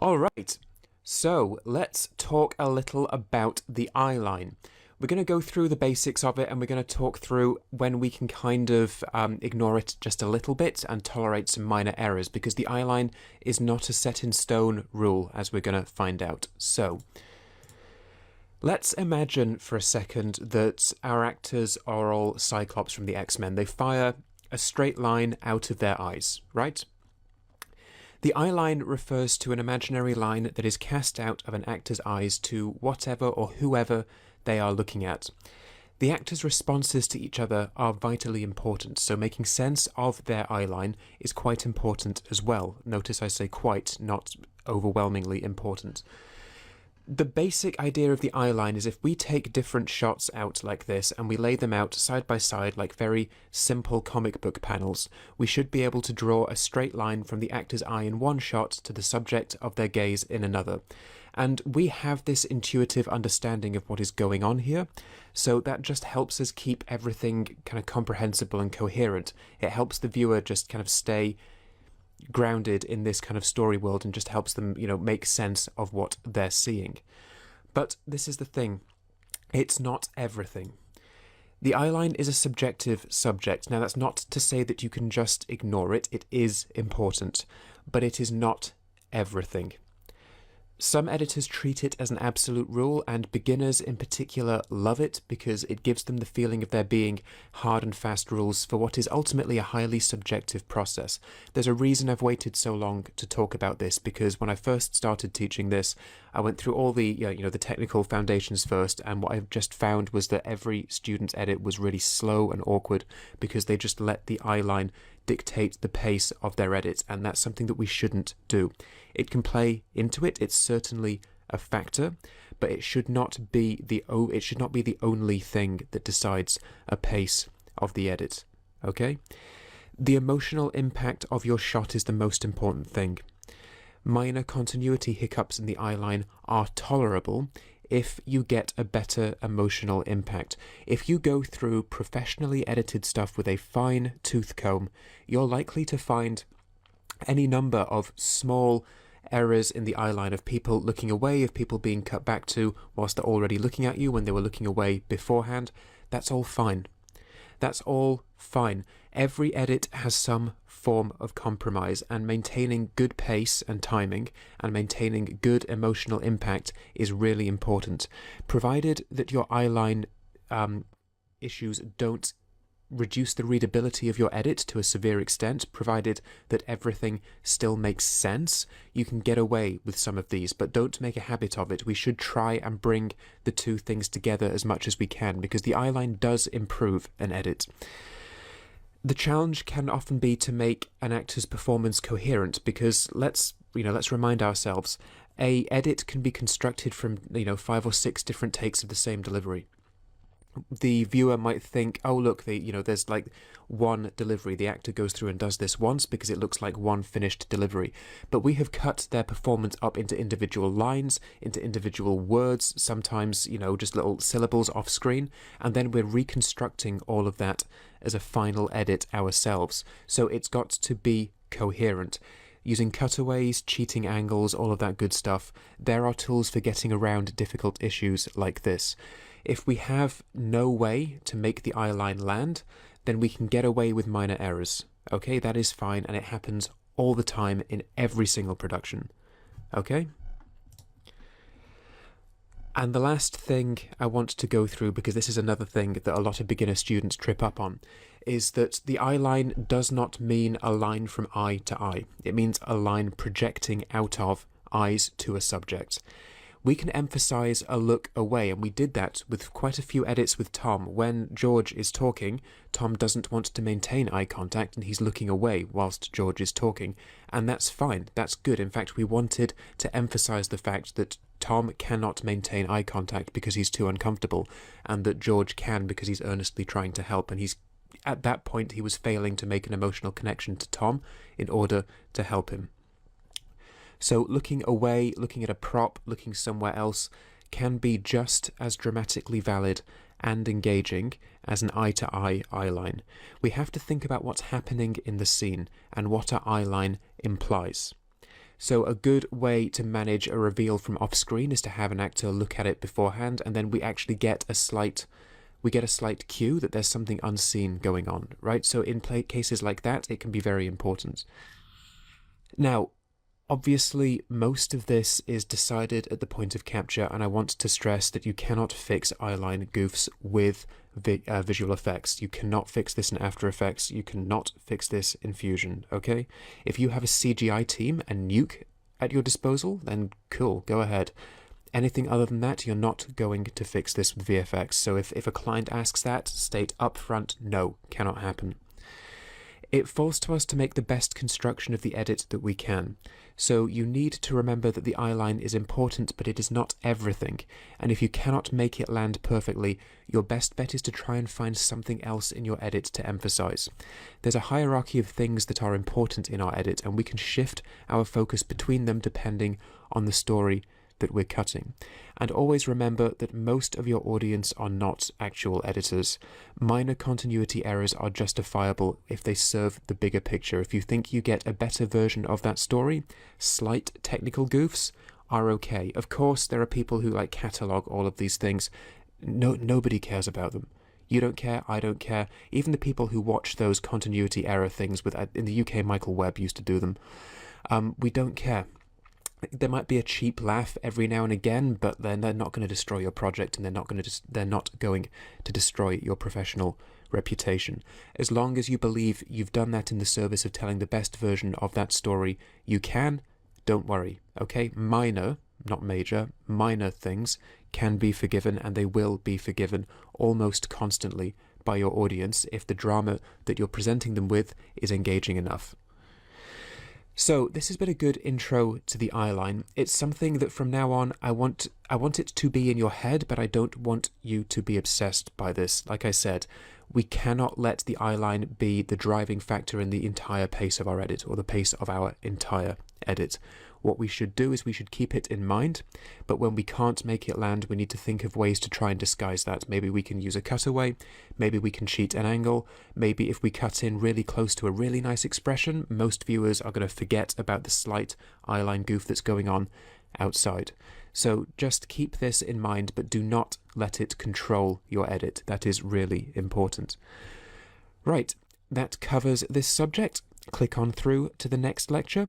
All right, so let's talk a little about the eye line. We're going to go through the basics of it and we're going to talk through when we can kind of ignore it just a little bit and tolerate some minor errors because the eye line is not a set in stone rule, as we're going to find out. So let's imagine for a second that our actors are all Cyclops from the X-Men. They fire a straight line out of their eyes, right? The eye line refers to an imaginary line that is cast out of an actor's eyes to whatever or whoever they are looking at. The actors' responses to each other are vitally important, so making sense of their eye line is quite important as well. Notice I say quite, not overwhelmingly important. The basic idea of the eye line is if we take different shots out like this and we lay them out side by side like very simple comic book panels, we should be able to draw a straight line from the actor's eye in one shot to the subject of their gaze in another. And we have this intuitive understanding of what is going on here, so that just helps us keep everything kind of comprehensible and coherent. It helps the viewer just kind of stay grounded in this kind of story world and just helps them, make sense of what they're seeing. But this is the thing, it's not everything. The eye line is a subjective subject. Now that's not to say that you can just ignore it. It is important, but it is not everything. Some editors treat it as an absolute rule, and beginners in particular love it because it gives them the feeling of there being hard and fast rules for what is ultimately a highly subjective process. There's a reason I've waited so long to talk about this, because when I first started teaching this, I went through all the the technical foundations first, and what I've just found was that every student's edit was really slow and awkward because they just let the eye line dictate the pace of their edits, and that's something that we shouldn't do. It can play into it, it's certainly a factor, but it should not be the only thing that decides a pace of the edit, okay? The emotional impact of your shot is the most important thing. Minor continuity hiccups in the eye line are tolerable if you get a better emotional impact. If you go through professionally edited stuff with a fine tooth comb, you're likely to find any number of small errors in the eye line of people looking away, of people being cut back to whilst they're already looking at you when they were looking away beforehand. That's all fine. That's all fine. Every edit has some form of compromise, and maintaining good pace and timing and maintaining good emotional impact is really important, provided that your eye line issues don't reduce the readability of your edit to a severe extent. Provided that everything still makes sense, you can get away with some of these, but don't make a habit of it. We should try and bring the two things together as much as we can, because the eye line does improve an edit. The challenge can often be to make an actor's performance coherent, because let's remind ourselves, a edit can be constructed from 5 or 6 different takes of the same delivery. The viewer might think, oh look, there's like one delivery, the actor goes through and does this once because it looks like one finished delivery, but we have cut their performance up into individual lines, into individual words, sometimes just little syllables off screen, and then we're reconstructing all of that as a final edit ourselves. So it's got to be coherent. Using cutaways, cheating angles, all of that good stuff, there are tools for getting around difficult issues like this. If we have no way to make the eye line land, then we can get away with minor errors. Okay, that is fine, and it happens all the time in every single production. Okay? And the last thing I want to go through, because this is another thing that a lot of beginner students trip up on, is that the eye line does not mean a line from eye to eye. It means a line projecting out of eyes to a subject. We can emphasize a look away, and we did that with quite a few edits with Tom. When George is talking, Tom doesn't want to maintain eye contact and he's looking away whilst George is talking, and that's fine, that's good. In fact, we wanted to emphasize the fact that Tom cannot maintain eye contact because he's too uncomfortable, and that George can because he's earnestly trying to help, and at that point he was failing to make an emotional connection to Tom in order to help him. So looking away, looking at a prop, looking somewhere else can be just as dramatically valid and engaging as an eye-to-eye eye line. We have to think about what's happening in the scene and what our eye line implies. So a good way to manage a reveal from off screen is to have an actor look at it beforehand, and then we actually get a slight cue that there's something unseen going on, right? So in cases like that, it can be very important. Now, obviously, most of this is decided at the point of capture, and I want to stress that you cannot fix eyeline goofs with visual effects. You cannot fix this in After Effects. You cannot fix this in Fusion, okay? If you have a CGI team and Nuke at your disposal, then cool, go ahead. Anything other than that, you're not going to fix this with VFX. So if a client asks that, state upfront, no, cannot happen. It falls to us to make the best construction of the edit that we can. So you need to remember that the eyeline is important, but it is not everything. And if you cannot make it land perfectly, your best bet is to try and find something else in your edit to emphasize. There's a hierarchy of things that are important in our edit, and we can shift our focus between them depending on the story that we're cutting. And always remember that most of your audience are not actual editors. Minor continuity errors are justifiable if they serve the bigger picture. If you think you get a better version of that story, slight technical goofs are okay. Of course, there are people who catalog all of these things. Nobody cares about them. You don't care, I don't care. Even the people who watch those continuity error things in the UK, Michael Webb used to do them. We don't care. There might be a cheap laugh every now and again, but then they're not going to destroy your project, and they're not going to destroy your professional reputation. As long as you believe you've done that in the service of telling the best version of that story you can, don't worry, okay? Minor, not major, minor things can be forgiven, and they will be forgiven almost constantly by your audience if the drama that you're presenting them with is engaging enough. So this has been a good intro to the eyeline. It's something that from now on I want it to be in your head, but I don't want you to be obsessed by this. Like I said, we cannot let the eyeline be the driving factor in the entire pace of our edit, or the pace of our entire edit. What we should do is we should keep it in mind, but when we can't make it land, we need to think of ways to try and disguise that. Maybe we can use a cutaway, maybe we can cheat an angle, maybe if we cut in really close to a really nice expression, most viewers are going to forget about the slight eyeline goof that's going on outside. So just keep this in mind, but do not let it control your edit. That is really important. Right, that covers this subject. Click on through to the next lecture.